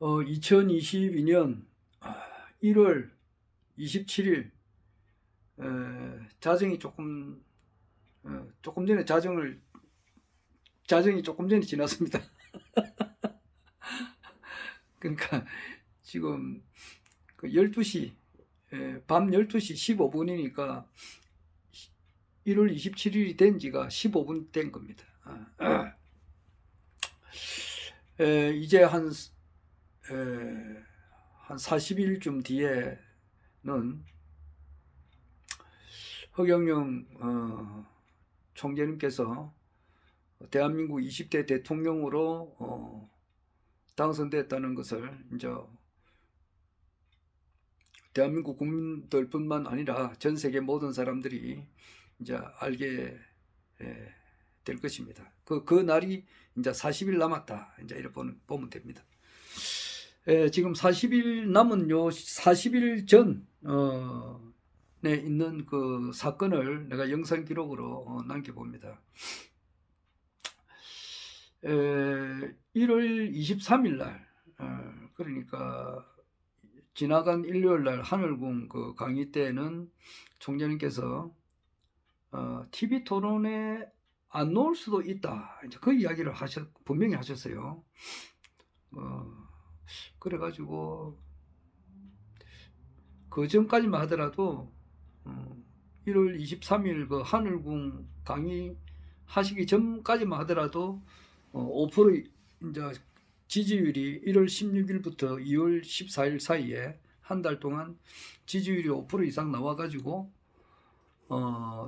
2022년 1월 27일 자정이 조금 전에 자정이 조금 전에 지났습니다. 그러니까 지금 그 12시 밤 12시 15분이니까 1월 27일이 된 지가 15분 된 겁니다. 이제 한 40일쯤 뒤에는 허경영 총재님께서 대한민국 20대 대통령으로 당선됐다는 것을 이제 대한민국 국민들뿐만 아니라 전 세계 모든 사람들이 이제 알게 될 것입니다. 그 날이 이제 40일 남았다. 이제 이렇게 보면 됩니다. 지금 40일 남은 40일 전에 있는 그 사건을 내가 영상 기록으로 남겨봅니다. 1월 23일 날, 그러니까 지나간 일요일 날 하늘궁 그 강의 때는 총재님께서 TV 토론에 안 나올 수도 있다. 이제 그 이야기를 분명히 하셨어요. 그래가지고 그 전까지만 하더라도 1월 23일 그 하늘궁 강의 하시기 전까지만 하더라도 5% 이제 지지율이 1월 16일부터 2월 14일 사이에 한 달 동안 지지율이 5% 이상 나와가지고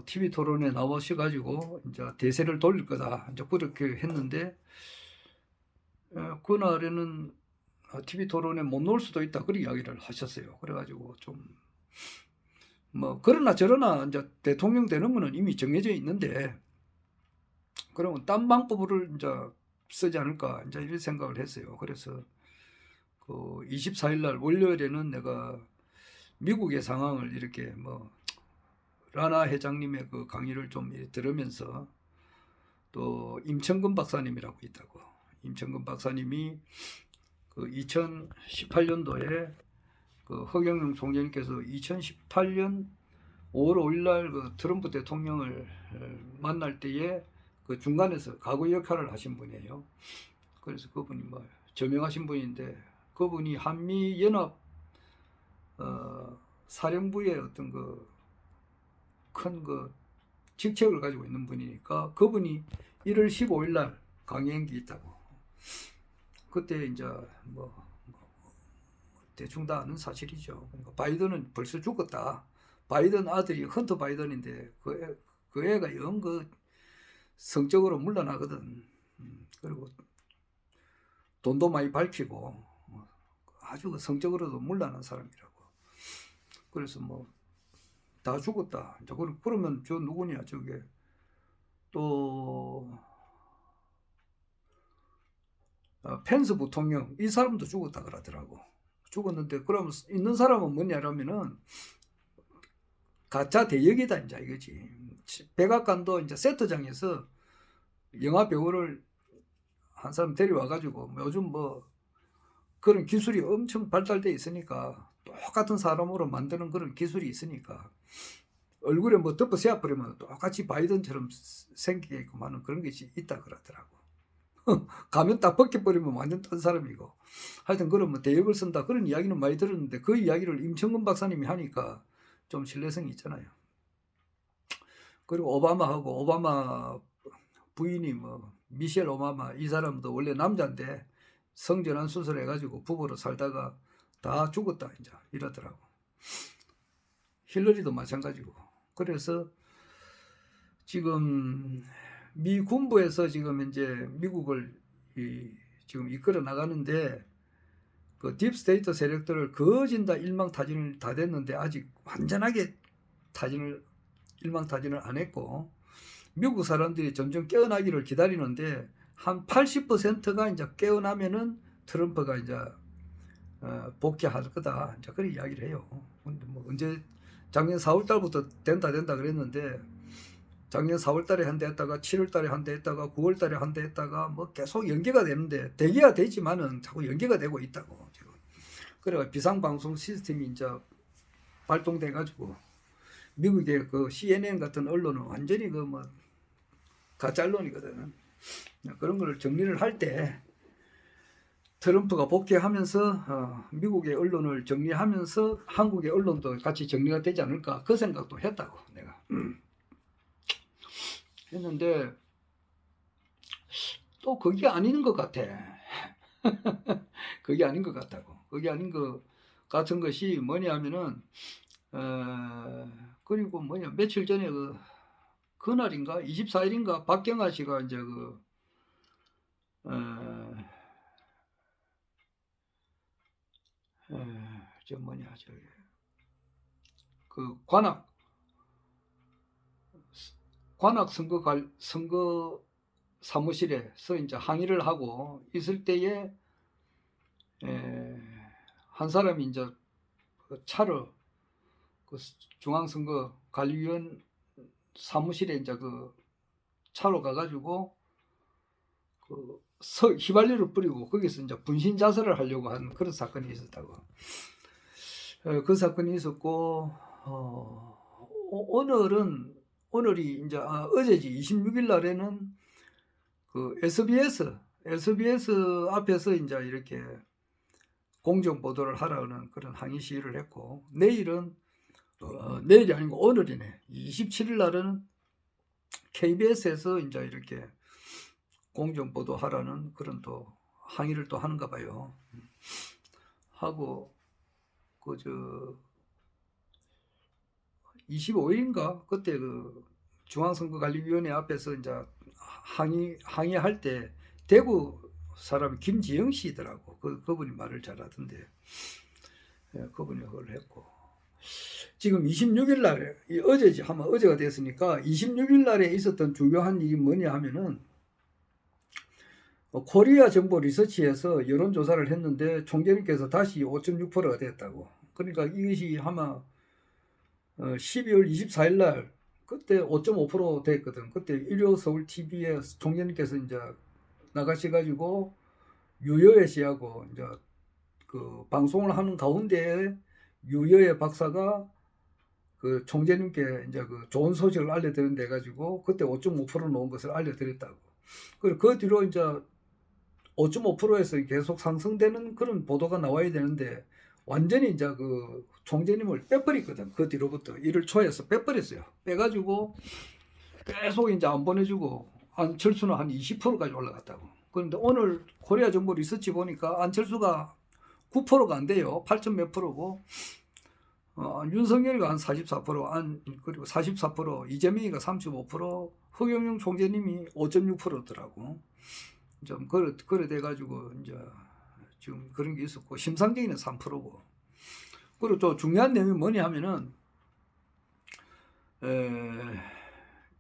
TV 토론에 나오셔가지고 이제 대세를 돌릴 거다. 이제 그렇게 했는데 그날에는 TV 토론에 못 나올 수도 있다. 그런 이야기를 하셨어요. 그래가지고 좀 뭐 그러나 저러나 이제 대통령 되는 거는 이미 정해져 있는데 그러면 딴 방법을 이제 쓰지 않을까 이제 이런 생각을 했어요. 그래서 그 24일 날 월요일에는 내가 미국의 상황을 이렇게 뭐 라나 회장님의 그 강의를 좀 들으면서 또 임천근 박사님이라고 있다고. 임천근 박사님이 그 2018년도에 그 허경영 총재님께서 2018년 5월 5일 날 그 트럼프 대통령을 만날 때에 그 중간에서 가구 역할을 하신 분이에요. 그래서 그분이 뭐 저명하신 분인데 그분이 한미 연합 사령부의 어떤 그 큰 그 직책을 가지고 있는 분이니까 그분이 1월 15일 날 강의한 게 있다고. 그때 이제 뭐 대충 다 아는 사실이죠. 그러니까 바이든은 벌써 죽었다. 바이든 아들이 헌터 바이든인데 그 애가 영 그 성적으로 물러나거든. 그리고 돈도 많이 밝히고 아주 성적으로도 물러난 사람이라고. 그래서 뭐 다 죽었다. 그러면 저 누구냐 저게 또 펜스 부통령 이 사람도 죽었다 그러더라고. 죽었는데 그러면 있는 사람은 뭐냐라면은 가짜 대역이다 이제 이거지. 백악관도 이제 세트장에서 영화 배우를 한 사람 데려와 가지고 요즘 뭐 그런 기술이 엄청 발달돼 있으니까 똑같은 사람으로 만드는 그런 기술이 있으니까 얼굴에 뭐 덮어 세워버리면 똑같이 바이든처럼 생기게끔 하는 그런 것이 있다 그러더라고. 가면 딱 벗겨버리면 완전 딴 사람이고. 하여튼 그런 뭐 대역을 쓴다 그런 이야기는 많이 들었는데 그 이야기를 임천근 박사님이 하니까 좀 신뢰성이 있잖아요. 그리고 오바마 부인이 뭐 미셸 오바마 이 사람도 원래 남자인데 성전환 수술해가지고 부부로 살다가 다 죽었다 이제 이러더라고. 힐러리도 마찬가지고. 그래서 지금 미 군부에서 지금 현재 미국을 지금 이끌어 나가는데 그 딥스테이트 세력들을 거진 다 일망타진을 다 됐는데 아직 완전하게 일망타진을 안 했고 미국 사람들이 점점 깨어나기를 기다리는데 한 80%가 이제 깨어나면은 트럼프가 이제 복귀할 거다. 이제 그런 이야기를 해요. 근데 뭐 언제 작년 4월 달부터 된다 그랬는데 작년 4월 달에 한 대 했다가 7월 달에 한 대 했다가 9월 달에 한 대 했다가 뭐 계속 연계가 되는데 대기가 되지만은 자꾸 연계가 되고 있다고 지금. 그래가 비상방송 시스템이 이제 발동돼 가지고 미국의 그 CNN 같은 언론은 완전히 그 뭐 가짜 언론이거든. 그런 걸 정리를 할 때 트럼프가 복귀하면서 미국의 언론을 정리하면서 한국의 언론도 같이 정리가 되지 않을까 그 생각도 했다고 내가 했는데 또 그게 아닌 것 같아. 그게 아닌 것 같다고. 그게 아닌 것 같은 것이 뭐냐 하면은 그리고 뭐냐 며칠 전에 그날인가 24일인가 박경아 씨가 이제 저 뭐냐 저기 그 관악 선거 사무실에서 이제 항의를 하고 있을 때에 한 사람이 이제 그 차로 그 중앙선거관리위원 사무실에 이제 그 차로 가가지고 그 휘발유를 뿌리고 거기서 이제 분신 자살을 하려고 한 그런 사건이 있었다고. 그 사건이 있었고 오늘이 이제 어제지 26일 날에는 그 SBS 앞에서 이제 이렇게 공정 보도를 하라는 그런 항의 시위를 했고 내일은 내일이 아니고 오늘이네 27일 날은 KBS에서 이제 이렇게 공정 보도하라는 그런 또 항의를 또 하는가 봐요. 하고 그저 25일인가 그때 그 중앙선거관리위원회 앞에서 이제 항의할 때 대구 사람 김지영 씨더라고. 그분이 말을 잘하던데. 그분이 그걸 했고. 지금 26일 날에 어제지 아마 어제가 됐으니까 26일 날에 있었던 중요한 일이 뭐냐 하면은 코리아 정보 리서치에서 여론조사를 했는데 총재님께서 다시 5.6%가 됐다고. 그러니까 이것이 아마 12월 24일 날 그때 5.5% 됐거든. 그때 일요 서울 TV에 총재님께서 이제 나가셔가지고 유여애 씨하고 이제 그 방송을 하는 가운데 유여애 박사가 그 총재님께 이제 그 좋은 소식을 알려드린 데 가지고 그때 5.5% 놓은 것을 알려드렸다고. 그리고 그 뒤로 이제 5.5%에서 계속 상승되는 그런 보도가 나와야 되는데 완전히 이제 그 총재님을 빼버리거든. 그 뒤로부터 1월 초에서 빼버렸어요. 빼가지고 계속 이제 안 보내주고 안철수는 한 20%까지 올라갔다고. 그런데 오늘 코리아 정보 리서치 보니까 안철수가 9%가 안 돼요. 8점 몇 프로고 윤석열이가 한 44%, 그리고 44%, 이재명이가 35%, 허경영 총재님이 5.6%더라고. 좀 그래 돼가지고 이제 지금 그런 게 있었고 심상정이는 3%고. 그리고 또 중요한 내용이 뭐냐 하면은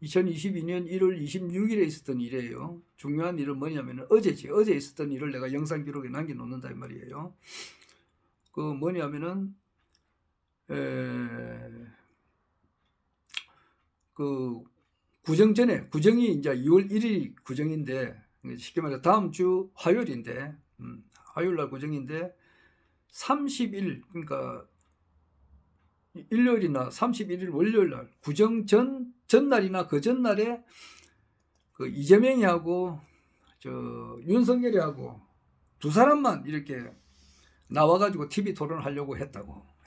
2022년 1월 26일에 있었던 일이에요. 중요한 일은 뭐냐면은 어제지. 어제 있었던 일을 내가 영상 기록에 남겨놓는다 이 말이에요. 그 뭐냐면은 그 구정 전에 구정이 이제 2월 1일 구정인데 쉽게 말해 다음 주 화요일인데 화요일 날 구정인데 30일 그러니까 일요일이나 31일 월요일 날 구정 전날이나 그 전날에 그 이재명이하고 저 윤석열이하고 두 사람만 이렇게 나와가지고 TV 토론을 하려고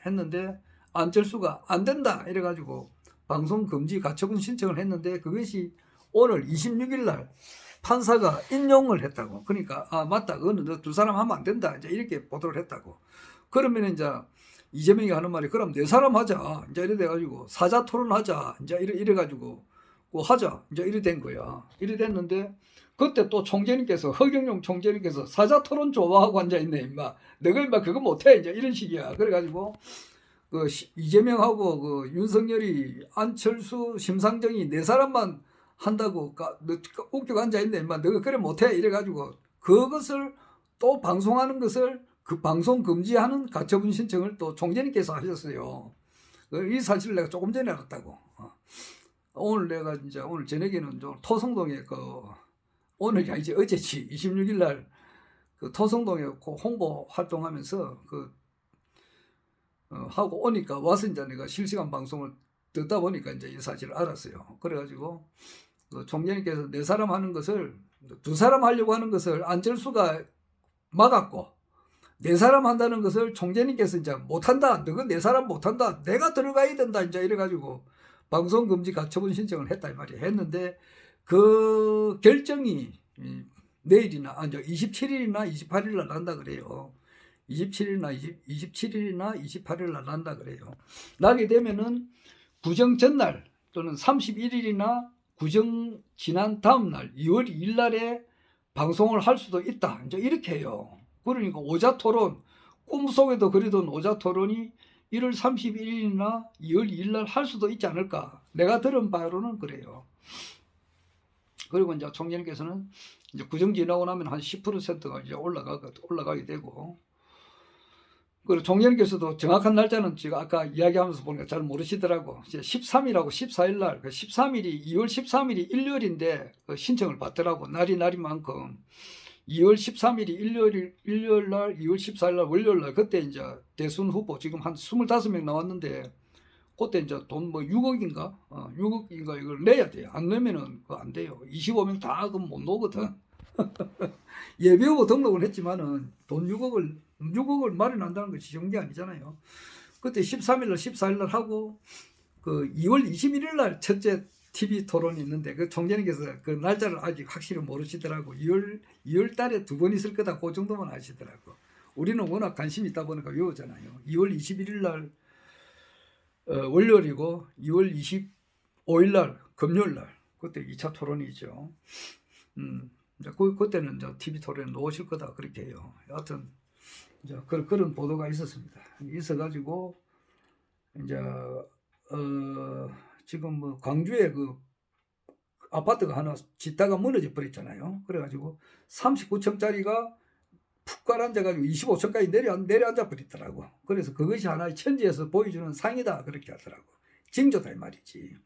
했는데 안철수가 안 된다 이래가지고 방송 금지 가처분 신청을 했는데 그것이 오늘 26일 날 판사가 인용을 했다고. 그러니까 맞다 그거는 너 두 사람 하면 안 된다 이제 이렇게 보도를 했다고. 그러면 이제 이재명이 하는 말이 그럼 네 사람 하자 이제 이래 돼가지고 사자 토론하자 이제 이래가지고 하자 이제 이래 된 거야. 이래 됐는데 그때 또 총재님께서 허경영 총재님께서 사자 토론 좋아하고 앉아 있네 임마. 너가 임마 그거 못해 이제 이런 식이야. 그래가지고 그 이재명하고 그 윤석열이 안철수 심상정이 네 사람만 한다고 너 웃기고 앉아 있네 임마. 너가 그래 못해 이래가지고 그것을 또 방송하는 것을 그 방송 금지하는 가처분 신청을 또 총재님께서 하셨어요. 이 사실을 내가 조금 전에 알았다고. 오늘 내가 이제 오늘 저녁에는 좀 토성동에 오늘이 아니지 어제지 26일 날 그 토성동에 홍보 활동하면서 하고 오니까 와서 이제 내가 실시간 방송을 듣다 보니까 이제 이 사실을 알았어요. 그래가지고 총재님께서 네 사람 하는 것을 두 사람 하려고 하는 것을 안철수가 막았고 네 사람 한다는 것을 총재님께서 이제 못한다. 너가 네 사람 못한다. 내가 들어가야 된다. 이제 이래가지고 방송금지 가처분 신청을 했다 이 말이에요. 했는데 그 결정이 내일이나 27일이나 28일 날 난다 그래요. 27일이나 28일 날 난다 그래요. 나게 되면은 구정 전날 또는 31일이나 구정 지난 다음 날 2월 2일 날에 방송을 할 수도 있다. 이제 이렇게 해요. 그러니까 오자토론, 꿈속에도 그리던 오자토론이 1월 31일이나 2월 2일 날 할 수도 있지 않을까. 내가 들은 바로는 그래요. 그리고 이제 총재님께서는 이제 구정 지나고 나면 한 10%가 이제 올라가게 되고, 그리고 총재님께서도 정확한 날짜는 제가 아까 이야기하면서 보니까 잘 모르시더라고. 이제 13일하고 14일 날, 13일이 2월 13일이 일요일인데 신청을 받더라고. 날이 날이만큼. 2월 13일이 일요일 날, 2월 14일 날 월요일 날 그때 이제 대선 후보 지금 한 25명 나왔는데 그때 이제 돈 뭐 6억인가? 6억인가 이걸 내야 돼요. 안 내면은 그거 안 돼요. 25명 다 그럼 못 놓거든. 예비후보 등록을 했지만은 돈 6억을 마련한다는 것이 쉬운 게 아니잖아요. 그때 13일 날, 14일 날 하고 그 2월 21일 날 첫째 TV 토론이 있는데 그 총재님께서 그 날짜를 아직 확실히 모르시더라고. 2월 달에 두 번 있을 거다. 그 정도만 아시더라고. 우리는 워낙 관심이 있다 보니까 외우잖아요. 2월 21일 날 월요일이고 2월 25일 날 금요일 날 그때 2차 토론이죠. 이제 그때는 이제 TV 토론에 놓으실 거다 그렇게 해요. 여하튼 이제 그런 보도가 있었습니다. 있어가지고 이제 지금 뭐 광주에 그 아파트가 하나 짓다가 무너져 버렸잖아요. 그래가지고 39층짜리가 푹 가라앉아가지고 25층까지 내려앉아 버리더라고. 그래서 그것이 하나의 천지에서 보여주는 상이다 그렇게 하더라고. 징조다 이 말이지.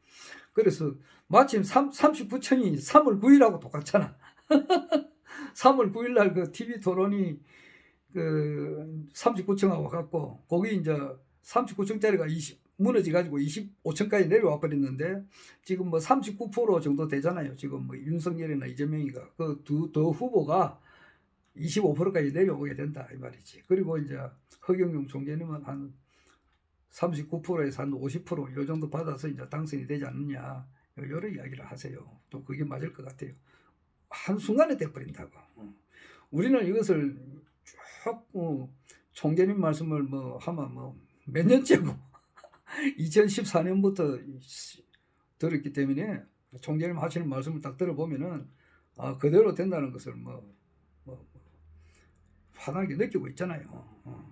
그래서 마침 39층이 3월 9일하고 똑같잖아. 3월 9일 날 그 TV 토론이 그 39층하고 같고 거기 이제 39층짜리가 무너져 가지고 25층까지 내려와 버렸는데 지금 뭐 39% 정도 되잖아요. 지금 뭐 윤석열이나 이재명이가 그 두 후보가 25%까지 내려오게 된다 이 말이지. 그리고 이제 허경영 총재님은 한 39%에서 한 50% 요 정도 받아서 이제 당선이 되지 않느냐 여러 이야기를 하세요. 또 그게 맞을 것 같아요. 한순간에 돼버린다고. 우리는 이것을 쭉 총재님 말씀을 뭐 하면 뭐 몇 년째고 2014년부터 들었기 때문에 총재님 하시는 말씀을 딱 들어보면은 그대로 된다는 것을 환하게 느끼고 있잖아요.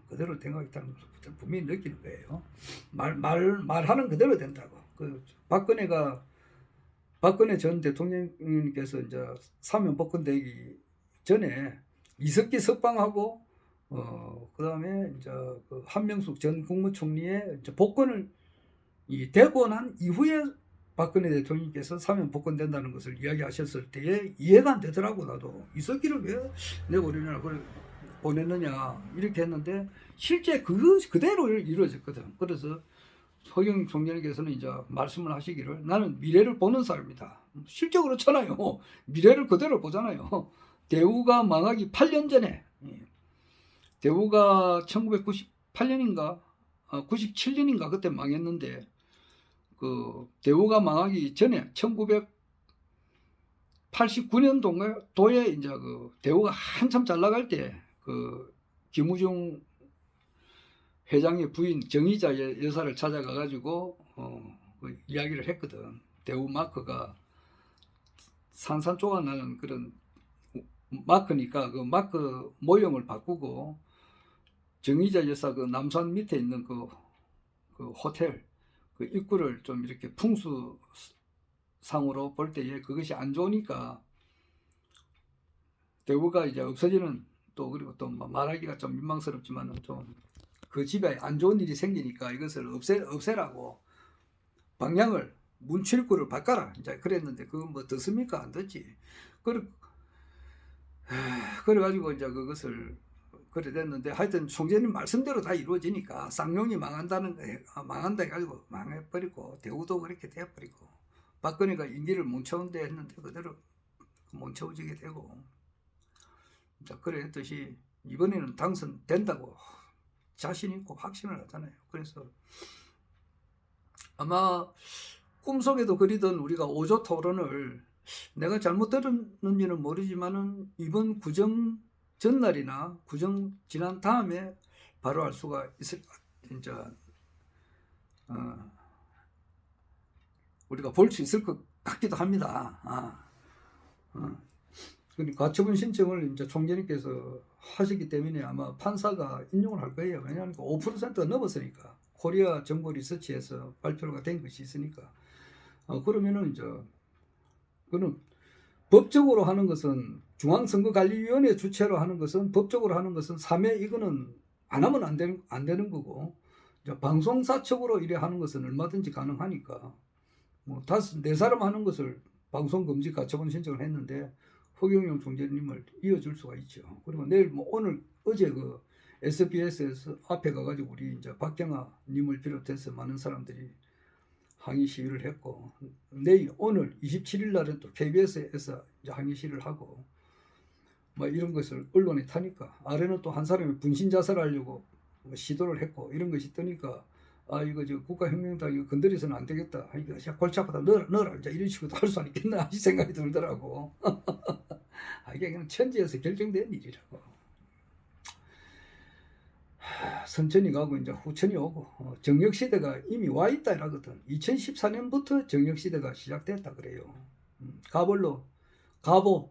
그대로 된 거 있다는 것을 분명히 느끼는 거예요. 말하는 그대로 된다고. 박근혜 전 대통령님께서 이제 사면 복권되기 전에 이석기 석방하고 그다음에 이제 그 한명숙 전 국무총리의 이제 복권을 되고 난 이후에 박근혜 대통령께서 사면 복권된다는 것을 이야기하셨을 때에 이해가 안 되더라고. 나도 이석기를 왜 내버리냐 그걸 보냈느냐 이렇게 했는데 실제 그대로 이루어졌거든. 그래서 허경 총재님께서는 이제 말씀을 하시기를 나는 미래를 보는 사람이다. 실제 그렇잖아요. 미래를 그대로 보잖아요. 대우가 망하기 8년 전에 대우가 1998년인가 97년인가 그때 망했는데 그 대우가 망하기 전에 1989년도에 이제 그 대우가 한참 잘 나갈 때 그 김우중 회장의 부인 정의자 여사를 찾아가 가지고 그 이야기를 했거든. 대우 마크가 산산조각 나는 그런 마크니까 그 마크 모형을 바꾸고 정의자 여사 그 남산 밑에 있는 그 호텔 그 입구를 좀 이렇게 풍수상으로 볼 때에 그것이 안 좋으니까 대우가 이제 없어지는 또 그리고 또 말하기가 좀 민망스럽지만은 좀 그 집에 안 좋은 일이 생기니까 이것을 없애라고 방향을 문출구를 바꿔라 이제 그랬는데 그거 뭐 듣습니까? 안 듣지. 그래가지고 이제 그것을 그래 됐는데 하여튼 총재님 말씀대로 다 이루어지니까 쌍용이 망한다 해가지고 망해버리고 대우도 그렇게 돼버리고 박근혜가 임기를 못 채운대 했는데 그대로 못 채워지게 되고 자 그래 했듯이 이번에는 당선된다고 자신 있고 확신을 하잖아요. 그래서 아마 꿈속에도 그리던 우리가 5조 토론을 내가 잘못 들었는지는 모르지만은 이번 구정 전날이나 구정 지난 다음에 바로 알 수가 있을 것 같아요. 이제 우리가 볼 수 있을 것 같기도 합니다. 가처분 신청을 이제 총재님께서 하시기 때문에 아마 판사가 인용을 할 거예요. 왜냐하면 5%가 넘었으니까 코리아 정보 리서치에서 발표가 된 것이 있으니까 그러면은 이제 그는 법적으로 하는 것은 중앙선거관리위원회 주체로 하는 것은 법적으로 하는 것은 3회 이거는 안 하면 안 되는 거고 이제 방송사 측으로 이래 하는 것은 얼마든지 가능하니까 뭐 4사람 하는 것을 방송금지 가처분 신청을 했는데 허경영 총재님을 이어줄 수가 있죠. 그리고 내일 뭐 어제 그 SBS에서 앞에 가가지고 우리 이제 박경아님을 비롯해서 많은 사람들이 항의 시위를 했고 오늘 27일 날은 또 KBS에서 이제 항의 시위를 하고 뭐 이런 것을 언론에 타니까 아래는 또 한 사람이 분신 자살하려고 뭐 시도를 했고 이런 것이 뜨니까 이거 저 국가혁명당 이거 건드려서는 안 되겠다. 이거 골치 아프다. 넣어라. 이제 이런 식으로 할 수 있겠나 이 생각이 들더라고. 이게 그냥 천지에서 결정된 일이라고. 선천이 가고 이제 후천이 오고 정력시대가 이미 와 있다 이라거든. 2014년부터 정력시대가 시작됐다 그래요. 가보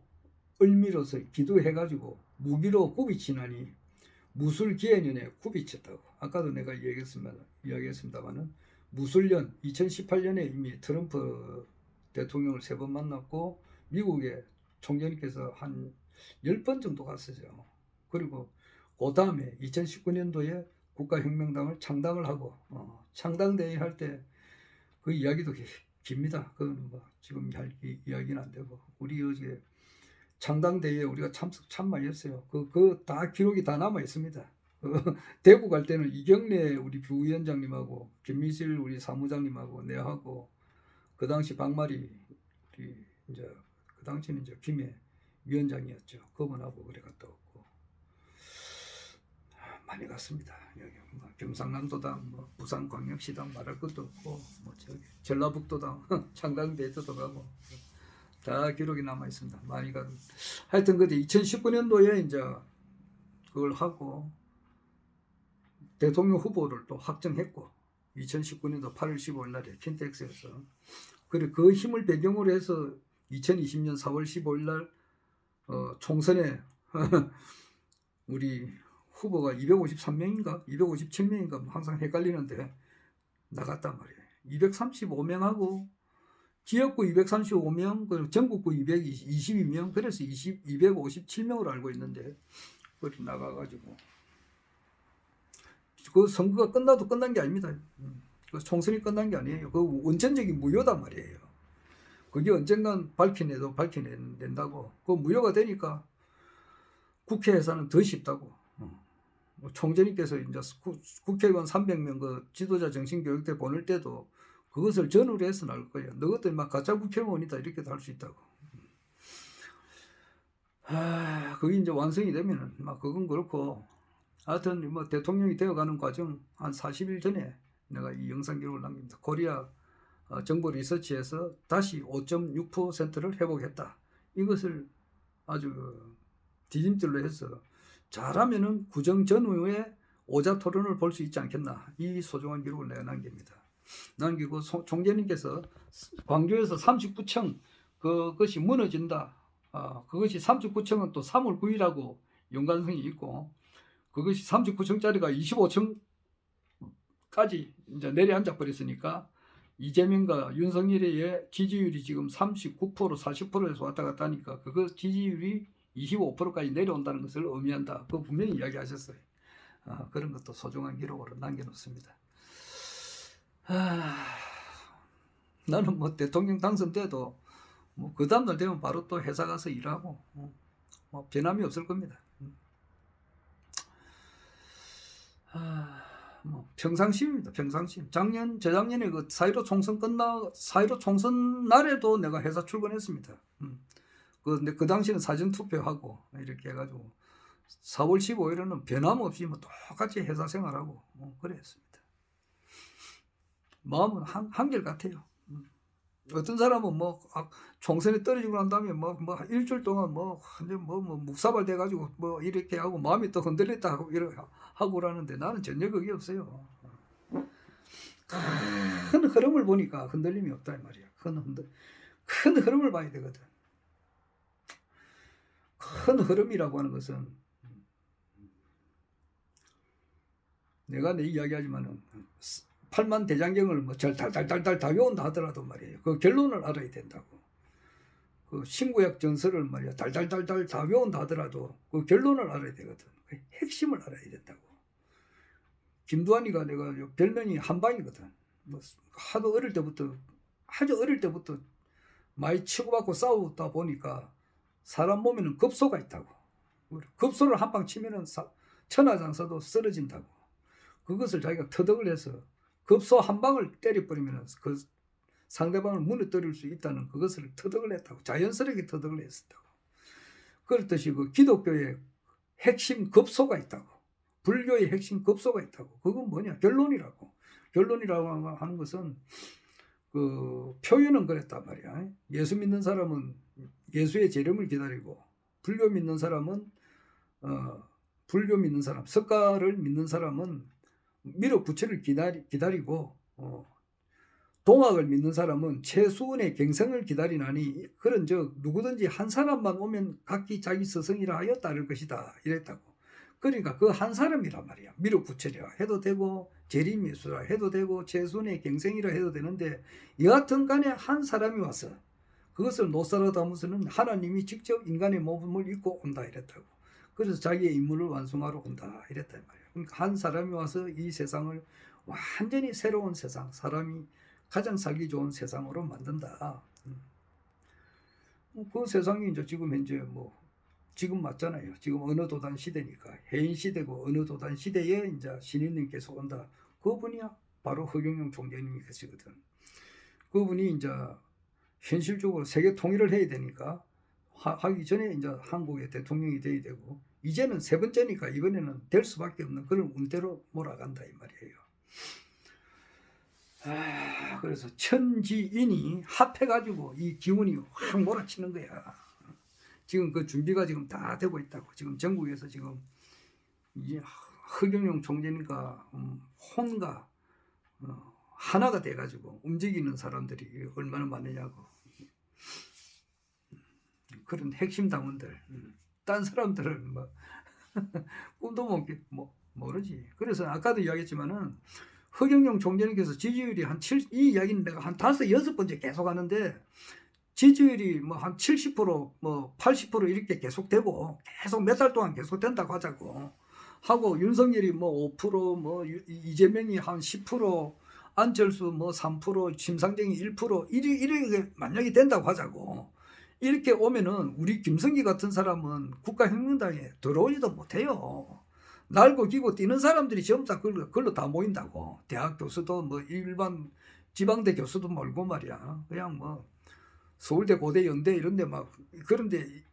을미로서 기도해가지고 무기로 굽이치나니 무술기해년에 굽이쳤다고. 아까도 내가 이야기했습니다만은 무술년 2018년에 이미 트럼프 대통령을 3번 만났고 미국의 총재님께서 한 10번 정도 갔었죠. 그리고 그 다음에 2019년도에 국가혁명당을 창당을 하고 창당대회 할 때 그 이야기도 깁니다. 그건 뭐 지금 할 이야기는 안 되고 우리 어제 창당대회에 우리가 참석 참 많이 했어요. 그 다 기록이 다 남아 있습니다. 대구 갈 때는 이경래 우리 부위원장님하고 김미실 우리 사무장님하고 내하고 그 당시 박마리 우리 이제 그 당시는 이제 김해 위원장이었죠. 그분하고 그래 갔다 왔고 많이 갔습니다. 여기 뭐 경상남도당, 뭐 부산광역시당 말할 것도 없고 뭐 저기 전라북도당 창당대회도 가고 다 기록이 남아 있습니다. 많이 간. 하여튼 그때 2019년도에 이제 그걸 하고 대통령 후보를 또 확정했고 2019년도 8월 15일 날에 킨텍스에서 그리고 그 힘을 배경으로 해서 2020년 4월 15일 날 총선에 우리 후보가 253명인가 257명인가 항상 헷갈리는데 나갔단 말이에요. 235명하고 지역구 235명, 그리고 전국구 222명, 그래서 257명으로 알고 있는데, 그렇게 나가가지고. 그 선거가 끝나도 끝난 게 아닙니다. 그 총선이 끝난 게 아니에요. 그 원천적인 무효단 말이에요. 그게 언젠간 밝혀낸다고. 그 무효가 되니까 국회에서는 더 쉽다고. 총재님께서 이제 국회의원 300명 그 지도자 정신교육대 보낼 때도 그것을 전후로 해서 나올 거예요. 너것들 막 가짜 국회의원이다 이렇게도 할 수 있다고. 그게 이제 완성이 되면은 막 그건 그렇고 하여튼 뭐 대통령이 되어가는 과정 한 40일 전에 내가 이 영상 기록을 남깁니다. 코리아 정보 리서치에서 다시 5.6%를 회복했다. 이것을 아주 디딤돌로 해서 잘하면은 구정 전후에 오자 토론을 볼 수 있지 않겠나. 이 소중한 기록을 내가 남기고 총재님께서 광주에서 39층 그것이 무너진다. 그것이 39층은 또 3월 9일하고 연관성이 있고 그것이 39층짜리가 25층까지 이제 내려앉아 버렸으니까 이재명과 윤석열의 지지율이 지금 39% 40%에서 왔다 갔다 하니까 그거 지지율이 25%까지 내려온다는 것을 의미한다. 그거 분명히 이야기하셨어요. 그런 것도 소중한 기록으로 남겨놓습니다. 나는 뭐 대통령 당선돼도 뭐 그 다음날 되면 바로 또 회사 가서 일하고 뭐 변함이 없을 겁니다. 뭐 평상심입니다. 평상심. 재작년에 그 4.15 총선 날에도 내가 회사 출근했습니다. 근데 그 당시는 사전 투표하고 이렇게 해가지고 4월 15일에는 변함없이 뭐 똑같이 회사 생활하고 그랬습니다. 마음은 한결같아요. 어떤 사람은 뭐 총선에 떨어지고 난 다음에 뭐 일주일 동안 완전 묵사발 돼가지고 뭐 이렇게 하고 마음이 또 흔들렸다 하고 이렇게 하고 그러는데 나는 전혀 그게 없어요. 큰 흐름을 보니까 흔들림이 없다 이 말이야. 큰 흐름을 봐야 되거든. 큰 흐름이라고 하는 것은 내가 내 이야기하지만은 8만 대장경을 뭐 달달달달 다 외운다 하더라도 말이에요. 그 결론을 알아야 된다고. 그 신구약 전설을 말이야 달달달달 다 외운다 하더라도 그 결론을 알아야 되거든. 그 핵심을 알아야 된다고. 김두한이가 내가 별명이 한방이거든. 뭐 아주 어릴 때부터 많이 치고받고 싸우다 보니까 사람 몸에는 급소가 있다고. 급소를 한 방 치면은 천하장사도 쓰러진다고. 그것을 자기가 터득을 해서 급소 한 방을 때려버리면 그 상대방을 무너뜨릴 수 있다는 그것을 터득을 했다고. 자연스럽게 터득을 했었다고. 그렇듯이 그 기독교의 핵심 급소가 있다고. 불교의 핵심 급소가 있다고. 그건 뭐냐? 결론이라고. 결론이라고 하는 것은 그 표현은 그랬단 말이야. 예수 믿는 사람은 예수의 재림을 기다리고 불교 믿는 사람은 석가를 믿는 사람은 미륵부처를 기다리고 동학을 믿는 사람은 최수원의 갱생을 기다리나니 그런 누구든지 한 사람만 오면 각기 자기 스승이라 하여 따를 것이다 이랬다고. 그러니까 그 한 사람이란 말이야. 미륵부처라 해도 되고 재림예수라 해도 되고 최수원의 갱생이라 해도 되는데 여하튼 간에 한 사람이 와서 그것을 노사라 담으서는 하나님이 직접 인간의 몸을 입고 온다 이랬다고. 그래서 자기의 임무를 완성하러 온다 이랬단 말이야. 그러니까 한 사람이 와서 이 세상을 완전히 새로운 세상, 사람이 가장 살기 좋은 세상으로 만든다. 그 세상이 이제 지금 현재 지금 맞잖아요. 지금 어느 도단 시대니까 해인 시대고 어느 도단 시대에 이제 신인님께서 온다. 그분이야 바로 허경영 총재님이 계시거든. 그분이 이제 현실적으로 세계 통일을 해야 되니까 하기 전에 이제 한국의 대통령이 돼야 되고 이제는 세 번째니까 이번에는 될 수밖에 없는 그런 운대로 몰아간다 이 말이에요. 그래서 천지인이 합해가지고 이 기운이 확 몰아치는 거야. 지금 그 준비가 지금 다 되고 있다고. 지금 전국에서 지금 이제 허경영 총재님과 혼과 하나가 돼가지고 움직이는 사람들이 얼마나 많으냐고. 그런 핵심 당원들, 딴 사람들은 꿈도 모르지. 그래서 아까도 이야기했지만은 허경영 총재님께서 지지율이 이 이야기는 내가 한 5-6번째 계속 하는데 지지율이 한 70%, 80% 이렇게 계속되고 계속 몇 달 동안 계속된다고 하자고 하고 윤석열이 5%, 이재명이 한 10%, 안철수 3%, 심상정이 1% 이렇게 만약에 된다고 하자고. 이렇게 오면은 우리 김성기 같은 사람은 국가혁명당에 들어오지도 못해요. 날고 기고 뛰는 사람들이 전부 다 그걸로 다 모인다고. 대학 교수도 일반 지방대 교수도 말고 말이야. 그냥 서울대, 고대, 연대 이런데 그런데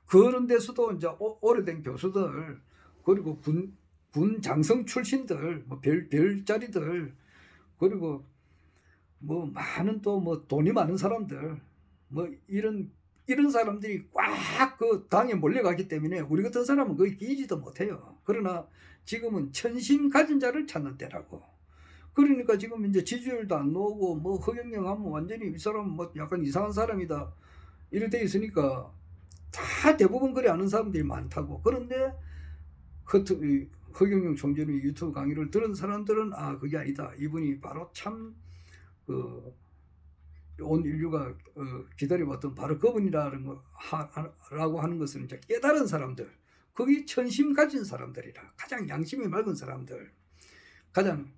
그런 데서도 이제 오래된 교수들 그리고 군 장성 출신들 별자리들 그리고 많은 또 돈이 많은 사람들 이런 사람들이 꽉 그 당에 몰려가기 때문에 우리 같은 사람은 거기 끼지도 못해요. 그러나 지금은 천심 가진 자를 찾는 때라고. 그러니까 지금 이제 지지율도 안 나오고 허경영 하면 완전히 이 사람 약간 이상한 사람이다 이래 돼 있으니까 다 대부분 그래 아는 사람들이 많다고. 그런데 허경영 총재의 유튜브 강의를 들은 사람들은 그게 아니다. 이분이 바로 참 온 인류가 기다려봤던 바로 그분이라고 하는 것을 이제 깨달은 사람들, 거기 천심 가진 사람들이라 가장 양심이 맑은 사람들, 가장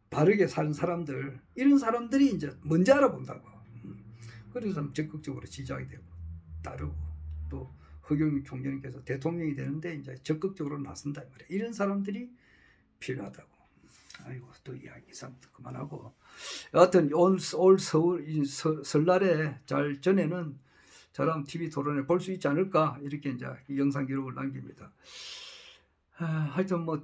바르게 사는 사람들, 이런 사람들이 이제 먼저 알아본다고. 그래서 적극적으로 지지하게 되고 따르고, 또 허경영 총재님께서 대통령이 되는데 이제 적극적으로 나선다 이 말이야. 이런 사람들이 필요하다고. 아이고, 또 이야기 이상 그만하고. 여하튼 올 서울 설날에 잘 전에는 저랑 TV 토론회 볼 수 있지 않을까, 이렇게 이제 영상 기록을 남깁니다. 하여튼 뭐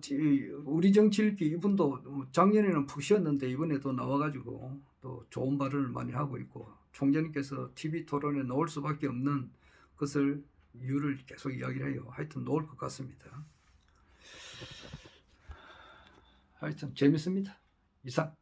우리 정치일기 이분도 작년에는 푹 쉬었는데 이번에도 나와가지고 또 좋은 발언을 많이 하고 있고, 총재님께서 TV 토론에 나올 수밖에 없는 것을 이유를 계속 이야기를 해요. 하여튼 나올 것 같습니다. 하여튼 재밌습니다. 이상.